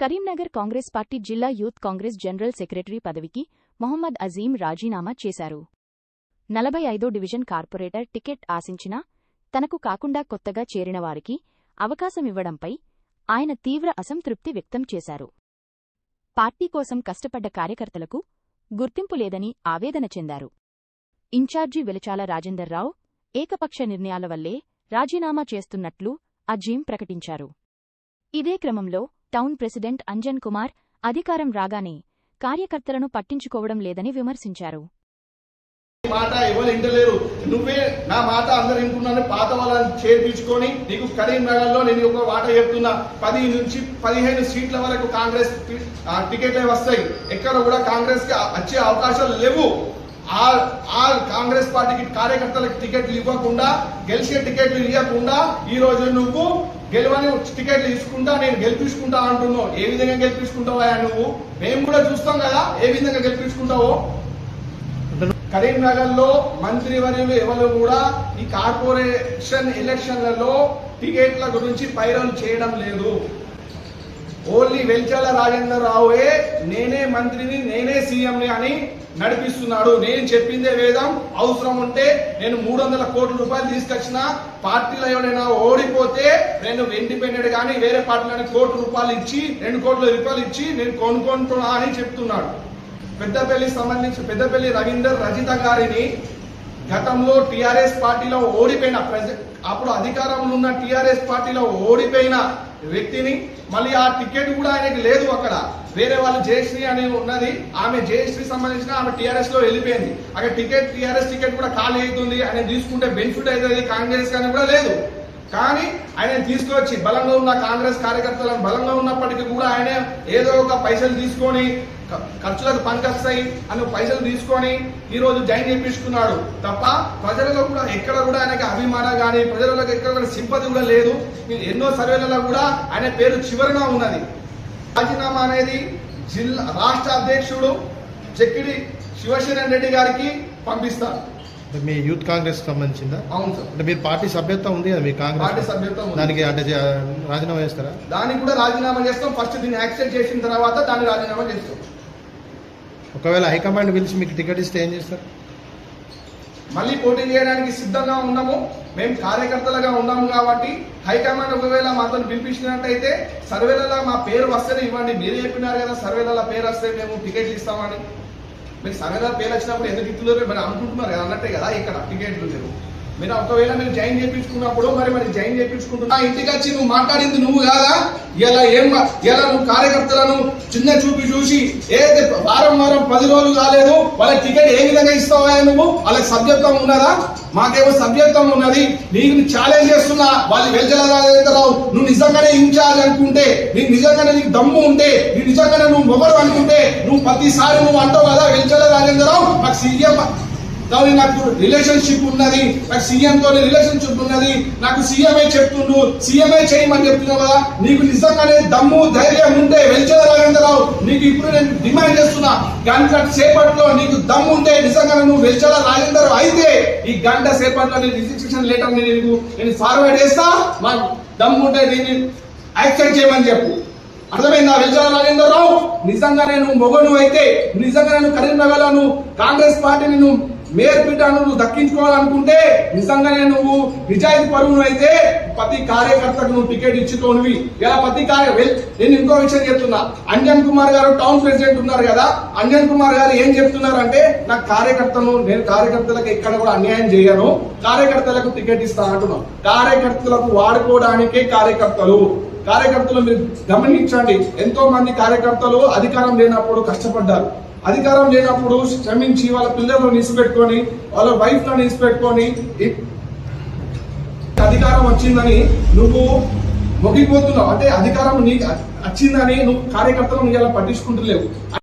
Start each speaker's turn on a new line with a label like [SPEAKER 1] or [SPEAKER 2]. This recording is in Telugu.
[SPEAKER 1] కరీంనగర్ కాంగ్రెస్ పార్టీ జిల్లా యూత్ కాంగ్రెస్ జనరల్ సెక్రటరీ పదవికి మొహమ్మద్ అజీం రాజీనామా చేశారు. 45వ డివిజన్ కార్పొరేటర్ టికెట్ ఆశించినా తనకు కాకుండా కొత్తగా చేరినవారికి అవకాశమివ్వడంపై ఆయన తీవ్ర అసంతృప్తి వ్యక్తం చేశారు. పార్టీ కోసం కష్టపడ్డ కార్యకర్తలకు గుర్తింపు లేదని ఆవేదన చెందారు. ఇన్ఛార్జి వెలచాల రాజేందర్రావు ఏకపక్ష నిర్ణయాల వల్లే రాజీనామా చేస్తున్నట్లు అజీం ప్రకటించారు. ఇదే క్రమంలో టౌన్ ప్రెసిడెంట్ అంజన్ కుమార్ అధికారం రాగానే కార్యకర్తలను పట్టించుకోవడం లేదని విమర్శించారు.
[SPEAKER 2] మాట ఎవరు ఇంటలేరు, నువ్వే నా మాట అందరు వింటున్నాను. పాత వాళ్ళని చేర్పించుకొని నీకు కరీంనగర్లో నేను ఒక మాట చెప్తున్నా, 10 నుంచి 15 సీట్ల వరకు కాంగ్రెస్ టికెట్లే వస్తాయి. ఎక్కడ కూడా కాంగ్రెస్ కి వచ్చే అవకాశాలు లేవు. ఆ కాంగ్రెస్ పార్టీకి కార్యకర్తలకు టికెట్లు ఇవ్వకుండా, గెలిచే టికెట్లు ఇవ్వకుండా ఈ రోజు నువ్వు గెలవని టికెట్లు తీసుకుంటా నేను గెలిపించుకుంటా అంటున్నావు. ఏ విధంగా గెలిపించుకుంటావా నువ్వు? మేము కూడా చూస్తాం కదా ఏ విధంగా గెలిపించుకుంటావో. కరీంనగర్ లో మంత్రివర్యులు ఎవరు కూడా ఈ కార్పొరేషన్ ఎలక్షన్లలో టికెట్ల గురించి పైరలు చేయడం లేదు. ఓన్లీ వెల్చాల రాజేంద్రరావుే నేనే మంత్రిని నేనే సీఎంని అని నడిపిస్తున్నాడు. నేను చెప్పిందే వేదం. అవసరం ఉంటే నేను 300 కోట్ల రూపాయలు తీసుకొచ్చిన పార్టీలో ఎవరైనా ఓడిపోతే నేను ఇండిపెండెంట్ గానీ వేరే పార్టీలని ₹1 కోటి ఇచ్చి 2 కోట్ల రూపాయలు ఇచ్చి నేను కొనుక్కుంటున్నా అని చెప్తున్నాడు. పెద్దపల్లికి సంబంధించి పెద్దపల్లి రవీందర్ రజిత గారిని గతంలో టీఆర్ఎస్ పార్టీలో ఓడిపోయిన అప్పుడు అధికారంలో ఉన్న టీఆర్ఎస్ పార్టీలో ఓడిపోయిన వ్యక్తిని మళ్ళీ ఆ టికెట్ కూడా ఆయనకి లేదు. అక్కడ వేరే వాళ్ళు జయశ్రీ అని ఉన్నది, ఆమె జయశ్రీ సంబంధించిన ఆమె టీఆర్ఎస్ లో వెళ్ళిపోయింది. అక్కడ టీఆర్ఎస్ టికెట్ కూడా ఖాళీ అవుతుంది, ఆయన తీసుకుంటే బెనిఫిట్ అవుతుంది కాంగ్రెస్ కానీ కూడా లేదు. కానీ ఆయన తీసుకొచ్చి బలంగా ఉన్న కాంగ్రెస్ కార్యకర్తలను బలంగా ఉన్నప్పటికీ కూడా ఆయన ఏదో ఒక పైసలు తీసుకొని ఖర్చులకు పనికొస్తాయి అని పైసలు తీసుకొని ఈ రోజు జాయిన్ చేయించుకున్నాడు తప్ప ప్రజలలో కూడా ఎక్కడ కూడా ఆయనకి అభిమానం కానీ ప్రజలలో ఎక్కడ కూడా సింపతి కూడా లేదు. ఎన్నో సర్వేలలో కూడా ఆయన పేరు చివరన ఉన్నది. రాజీనామా అనేది జిల్లా రాష్ట్ర అధ్యక్షుడు చెక్కిడి శివశరణ్ రెడ్డి గారికి పంపిస్తారు.
[SPEAKER 3] మీ యూత్ కాంగ్రెస్ సంబంధించిందా?
[SPEAKER 2] అవును సార్.
[SPEAKER 3] అంటే మీరు పార్టీ సభ్యత్వం ఉంది కదా, మీ కాంగ్రెస్
[SPEAKER 2] పార్టీ సభ్యత్వం
[SPEAKER 3] దానికి అంటే రాజీనామా చేస్తారా?
[SPEAKER 2] దానికి కూడా రాజీనామా చేస్తాం. ఫస్ట్ దీన్ని యాక్సెప్ట్ చేసిన తర్వాత దాన్ని రాజీనామా చేస్తాం.
[SPEAKER 3] ఒకవేళ హైకమాండ్ పిలిచి మీకు టికెట్ ఇస్తే ఏం చేస్తారు?
[SPEAKER 2] మళ్ళీ పోటీ చేయడానికి సిద్ధంగా ఉన్నాము. మేము కార్యకర్తలుగా ఉన్నాము కాబట్టి హైకమాండ్ ఒకవేళ మాతో పిలిపించినట్టయితే సర్వేలలో మా పేరు వస్తేనే ఇవ్వండి. మీరు చెప్పినారు కదా సర్వేలలో పేరు వస్తే మేము టికెట్లు ఇస్తామని. మీరు సర్వేలలో పేరు వచ్చినప్పుడు ఎందుకు ఇస్తున్నారు మరి అనుకుంటున్నారు కదా అన్నట్టే కదా ఇక్కడ టికెట్లు లేవు. మీరు ఒకవేళ మీరు జాయిన్ చేయించుకున్నప్పుడు మరి జాయిన్ చేయించుకుంటున్నా ఇంటికి వచ్చి నువ్వు మాట్లాడింది నువ్వు కాదా? ఇలా నువ్వు కార్యకర్తలను చిన్న చూపి చూసి ఏదైతే వారం 10 రోజులు కాలేదు వాళ్ళకి టికెట్ ఏ విధంగా ఇస్తావా నువ్వు? వాళ్ళకి సభ్యత్వం ఉన్నదా? మాకేమో సభ్యత్వం ఉన్నది. నీకు ఛాలెంజ్ చేస్తున్నా, వాళ్ళు వెల్చల రాజేంద్రరావు నువ్వు నిజంగానే ఇన్ఛార్జ్ అనుకుంటే, నీకు నిజంగానే నీకు దమ్ము ఉంటే, నీకు నిజంగానే నువ్వు మొగరు అనుకుంటే నువ్వు ప్రతిసారి నువ్వు అంటావు కదా వెల్చల రాజేంద్రరావు నాకు సీఎం నాకు రిలేషన్షిప్ ఉన్నది, నాకు సీఎం తోనే రిలేషన్షిప్ ఉన్నది, నాకు సీఎంఏ చెప్తుండు, సీఎంఏ చేయమని చెప్తున్నావు కదా. నీకు నిజంగానే దమ్ము ధైర్యం ఉంటే వెల్చల రాజేంద్రరావు నీకు ఇప్పుడు నేను డిమాండ్ చేస్తున్నా, గంట సేపట్లో నీకు దమ్ము ఉంటే నిజంగానే నువ్వు వెల్చల రాజేంద్రరావు అయితే ఈ గంట సేపట్లో నేను రిజిస్ట్రేషన్ లెటర్ నేను ఫార్వర్డ్ చేస్తా. మాకు దమ్ము ఉంటే దీన్ని యాక్సెప్ట్ చేయమని చెప్పు. అర్థమైందా? వెల్చల రాజేంద్రరావు నిజంగానే నువ్వు మొగను అయితే, నిజంగానే నువ్వు కరీంనగర్లో నువ్వు కాంగ్రెస్ పార్టీని నువ్వు మేయర్ పీఠాను నువ్వు దక్కించుకోవాలనుకుంటే, నిజంగానే నువ్వు నిజాయితీ పరువును అయితే ప్రతి కార్యకర్తకు నువ్వు టికెట్ ఇచ్చుకోనివి. ఇలా నేను ఇంకో విషయం చెప్తున్నా. అంజన్ కుమార్ గారు టౌన్ ప్రెసిడెంట్ ఉన్నారు కదా, అంజన్ కుమార్ గారు ఏం చెప్తున్నారంటే నాకు నేను కార్యకర్తలకు ఎక్కడ కూడా అన్యాయం చేయను, కార్యకర్తలకు టికెట్ ఇస్తా అంటున్నాను. కార్యకర్తలకు వాడుకోవడానికే కార్యకర్తలు మీరు గమనించండి. ఎంతో మంది కార్యకర్తలు అధికారం లేనప్పుడు కష్టపడ్డారు. అధికారం లేనప్పుడు శ్రమించి వాళ్ళ పిల్లలను నిలిచిపెట్టుకొని వాళ్ళ వైఫ్ లను నిలిచిపెట్టుకొని అధికారం వచ్చిందని నువ్వు మొగిపోతున్నావు. అంటే అధికారం నీకు వచ్చిందని నువ్వు కార్యకర్తలను ఇలా పట్టించుకుంటలేవు.